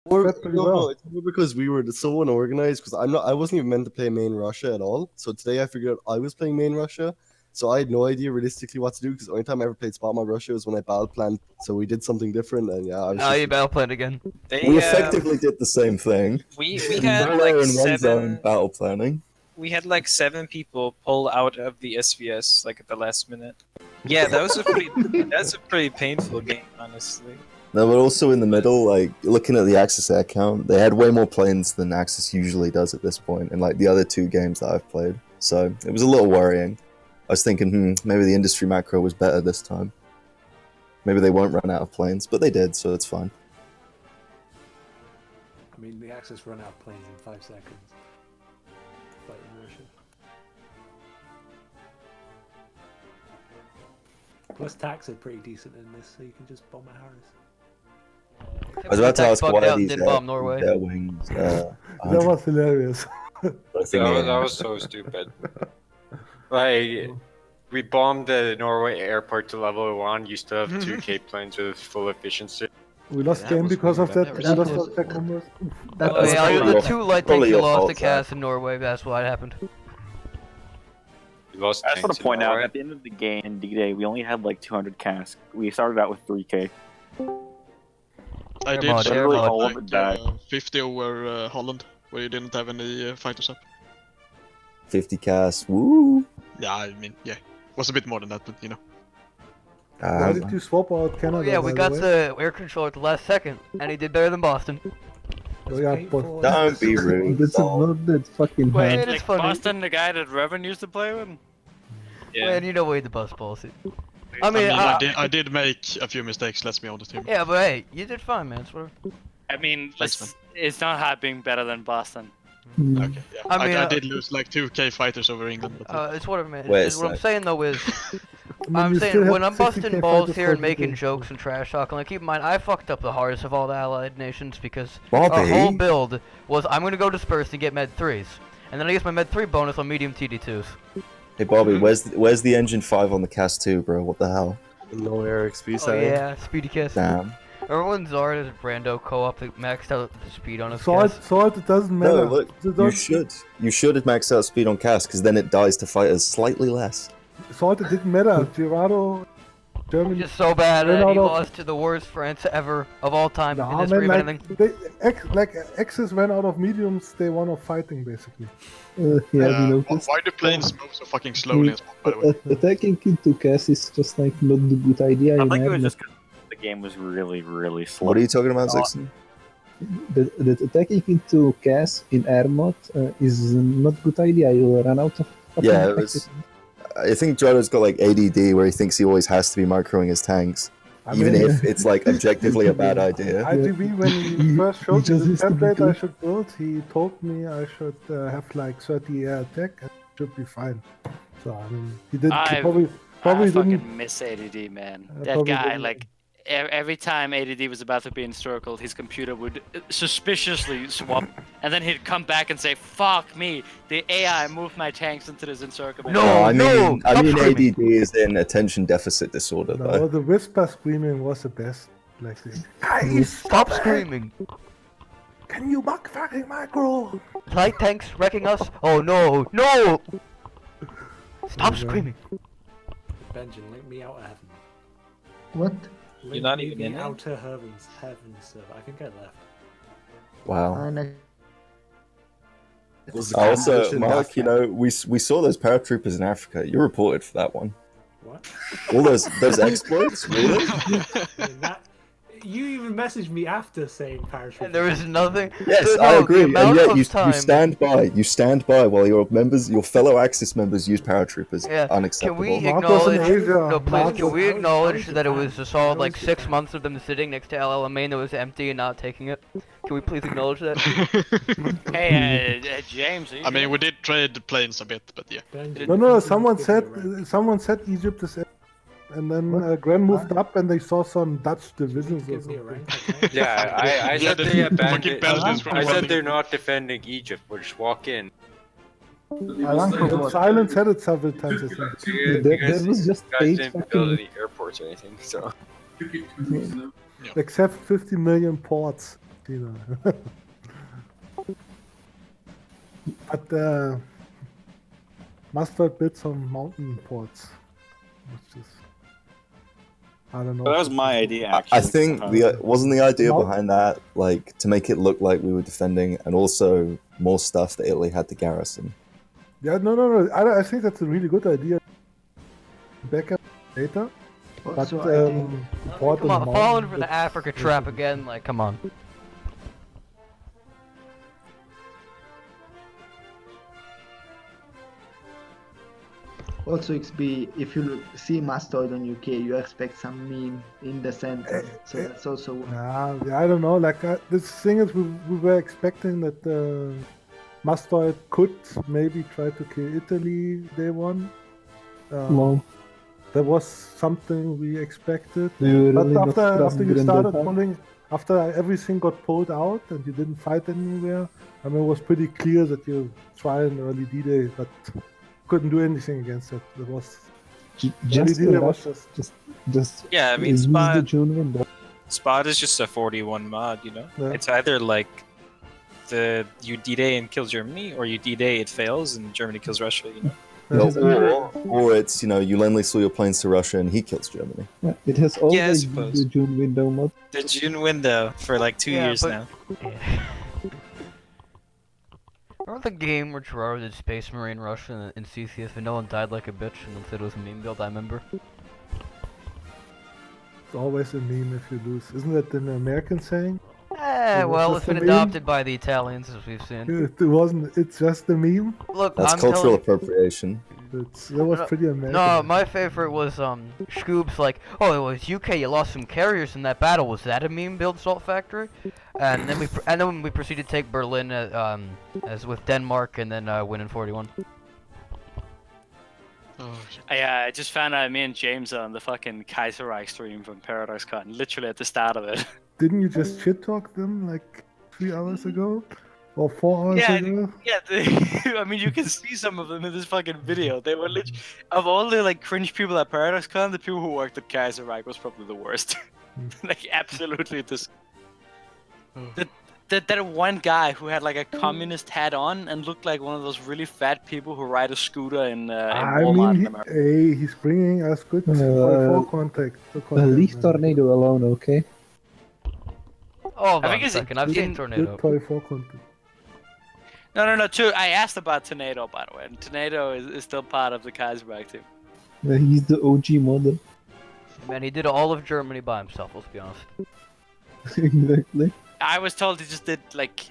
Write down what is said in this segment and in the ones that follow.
Fed pretty well. It's more because we were so unorganized. Because I wasn't even meant to play main Russia at all. So today I figured out I was playing main Russia. So I had no idea realistically what to do. Because the only time I ever played spot mod Russia was when I battle planned. So we did something different, and yeah, I was. Now you battle plan again. We effectively did the same thing. We had like in one zone seven. battle planning. We had like 7 people pull out of the SVS like at the last minute. Yeah, that was a pretty. That's a pretty painful game, honestly. No, but also in the middle, like looking at the Axis air count, they had way more planes than Axis usually does at this point, in like the other 2 games that I've played. So it was a little worrying. I was thinking, maybe the industry macro was better this time. Maybe they won't run out of planes, but they did, so it's fine. I mean, the Axis run out of planes in 5 seconds. Fighting Russia. Plus tax are pretty decent in this, so you can just bomb a Harris. I was about to ask why these did bomb Norway. their wings. That was hilarious. That was so stupid. Like, we bombed the Norway airport to level 1. You still have 2 Cape planes with full efficiency. We lost game because of that. We lost our tech numbers. Oh, yeah, probably the 2 light probably tanks you your lost fault, to Cass in Norway, that's what happened. We lost I just want tanks to in point out, Norway. at the end of the game in D-Day, we only had like 200 casks. We started out with 3k. I Air did mod, air Literally mod. all of it died. 50 over Holland, where you didn't have any fighters up. 50 cast, woo! Yeah, I mean, yeah. Was a bit more than that, but you know. Why did you swap out Canada? Oh yeah, we by got the way? the air control at the last second, and he did better than Boston. Oh, yeah, but Don't be rude. That's not that fucking Wait, hard. it is Like funny. Boston, the guy that Revan used to play with. Man, you know we the bus policy. I mean, I did make a few mistakes, let's be honest here. yeah, but hey, you did fine, man. It's whatever. I mean, Thanks, it's not hard being better than Boston. Okay, yeah. I mean, I did lose like 2k fighters over England. But, It's whatever, man. Wait, What I'm so- saying though is, I I'm mean, you saying still when have I'm busting 60K balls fighters here for and the making game. jokes and trash talking, like keep in mind I fucked up the hardest of all the allied nations because our whole Bobby! build was I'm gonna go disperse and get med 3s, and then I get my med 3 bonus on medium TD2s. Hey Bobby, where's the engine 5 on the cast 2, bro? What the hell? No air XP Oh side. yeah, speedy kiss. Damn. Everyone Zard is Brando co-op that maxed out the speed on his Sword, kiss. it doesn't matter. No, look, You you don't- should. You should have maxed out speed on cast, because then it dies to fighters slightly less. Sword, it didn't matter. Girardo, Germany. Just so bad Ran that he out of- lost to the worst France ever of all time in Nah, history of man, anything. Axis ran out of mediums. They won of fighting basically. Yeah, we noticed. why do planes move so fucking slowly? By the way, Attacking into Cass is just like not the good idea I in think it was Armor. just 'cause the game was really, really slow. What are you talking about, Zixon? That attacking into Cass in Armor is not good idea. You'll run out of. Yeah, it was. I think Jodo's got like ADD where he thinks he always has to be microing his tanks, I even mean, if it's like objectively a bad idea. IDB, when he first showed me just the used to be template I good. should build, he told me I should have like 30 air attack and it should be fine. So I mean, he did. He I probably fucking didn't. miss ADD, man. I That probably guy, didn't. like, every time ADD was about to be encircled, his computer would suspiciously swap, and then he'd come back and say, "Fuck me, the AI moved my tanks into this encirclement." No, I mean, stop screaming. ADD is in attention deficit disorder, No, though. the whisper screaming was the best. Like, guys, Stop screaming! can you fucking micro? Light tanks wrecking us? Oh no, no! Stop Yeah. screaming! Benjamin, link me out of heaven. What? You're not even in it? outer heavens server. I think I left. Wow. Was the Also, competition Mark, that- you know, we saw those paratroopers in Africa. You're reported for that one. What? All those exploits, really? You even messaged me after saying parachute. And there is nothing. Yes, No, I the agree. And amount yet of you time- stand by while your fellow Axis members use paratroopers. Yeah, Unacceptable. Can we Mark was in acknowledge? Asia. No, please. Mark Can was- we acknowledge that it was a solid How like is 6 Japan? months of them sitting next to LLMA that was empty and not taking it? Can we please acknowledge that? Hey, James. I mean, we did trade the planes a bit, but yeah. No. Someone said Egypt is, and then Gren moved up and they saw some Dutch divisions or something. Yeah, I Yeah, said the they fucking abandoned. Belgians from I said Belgium. they're not defending Egypt. We'll just walk in. Silence said it several times. I think. There was just guys 8 didn't build fucking. any airports or anything, so. Except 50 million ports. you know. But Mustard built some mountain ports, which is I don't know. That was my idea, actually. I think wasn't the idea No. behind that like to make it look like we were defending, and also more stuff that Italy had to garrison. Yeah, no. I think that's a really good idea. Backup later, but Also, I think port Come on on, the falling mountain, for the that's- Africa trap again. Like, come on. Also, XB, if you see Mastoid on UK, you expect some meme in the center. So that's also Yeah, I don't know. Like this thing is, we were expecting that Mastoid could maybe try to kill Italy day one. No, That was something we expected. we were But really not after you trusting started them. pulling, after everything got pulled out and you didn't fight anywhere, I mean, it was pretty clear that you tried an early D-Day, but couldn't do anything against it. It was early Just D-Day rush, was just Yeah, I mean, use the Spot June window. Spot is just a 41 mod, you know? Yeah. It's either like you D-Day and kill Germany, or you D-Day, it fails, and Germany kills Russia, you know? It has Or it's, you know, you lend leasely your planes to Russia and he kills Germany. Yeah, it has always been suppose. the June window mod. The June window for like 2 years but- now. Yeah. Remember the game where Gerard did Space Marine Russia in CCS and no one died like a bitch and said it was a meme build? I remember. It's always a meme if you lose. Isn't that an American saying? Eh, was well, just it's been a meme? adopted by the Italians, as we've seen. It wasn't. It's just a meme. Look, That's I'm cultural telling appropriation. That was pretty American. No, my favorite was Scoob's like, oh, it was UK. You lost some carriers in that battle. Was that a meme build Salt Factory? And then we proceeded to take Berlin as with Denmark, and then win in 41. Oh, shit. I just found out me and James are on the fucking Kaiserreich stream from ParadoxCon, literally at the start of it. Didn't you just shit talk them like 3 hours ago? Or 4 hours Yeah, ago? Yeah, I mean, you can see some of them in this fucking video. They were literally, of all the like cringe people at ParadoxCon, the people who worked at Kaiserreich was probably the worst. Like, absolutely this. That one guy who had like a communist hat on and looked like one of those really fat people who ride a scooter in I Walmart in mean, America. he's bringing us good for contact. Leave Tornado alone, okay? Hold I on think a it's- second. I've seen Tornado. Good toy for content. No, too. I asked about Tornado, by the way, and Tornado is still part of the Kaiserreich team. He's the OG model. Man, he did all of Germany by himself. Let's be honest. Exactly. I was told he just did like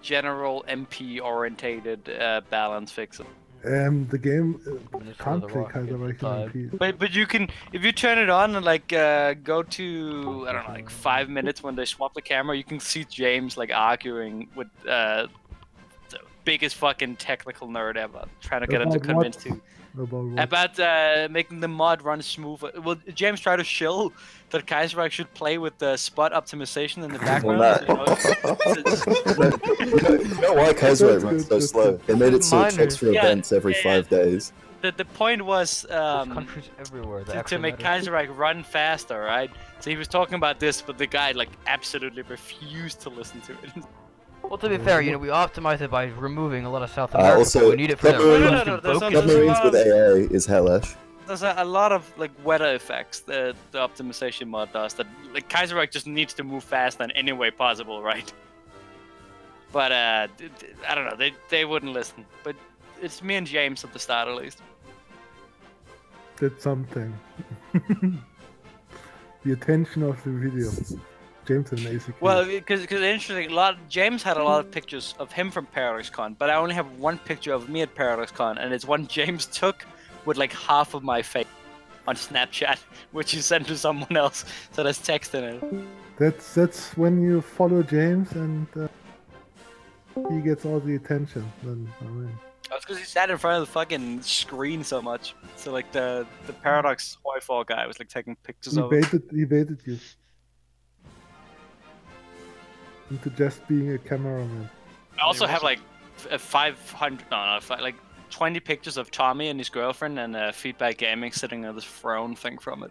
general MP orientated balance fixing. The game Minister can't of the play Rock, Kaiserreich 55. in MP. But you can, if you turn it on and like go to I don't know, like 5 minutes when they swap the camera, you can see James like arguing with the biggest fucking technical nerd ever, trying to get him to About convince what? you About what? about making the mod run smoother. Well, James tried to shill that Kaiserreich should play with the spot optimization in the background. You know why Kaiserreich runs so slow? They made it so it checks for Yeah, events every yeah. 5 days. The point was There's countries everywhere that to actually make matter. Kaiserreich run faster, right? So he was talking about this, but the guy like absolutely refused to listen to it. Well, to be fair, we optimized it by removing a lot of South America. Also, but we need it for submarines- that. No, there's a Submarines lot with of- AA is hellish. There's a lot of like weather effects that the optimization mod does that like Kaiserreich just needs to move faster in any way possible, right? But I don't know, they wouldn't listen. But it's me and James at the start at least. Did something. The attention of the video. James and ACK. Well, because interesting, James had a lot of pictures of him from ParadoxCon, but I only have one picture of me at ParadoxCon, and it's one James took with like half of my face on Snapchat, which he sent to someone else, so there's text in it. That's when you follow James and he gets all the attention. Then I mean, That's because he sat in front of the fucking screen so much. So like the Paradox Hoyfall guy was like taking pictures he of it. baited you into just being a cameraman. I also have like 500, like 20 pictures of Tommy and his girlfriend and Feedback Gaming sitting on this throne thing from it.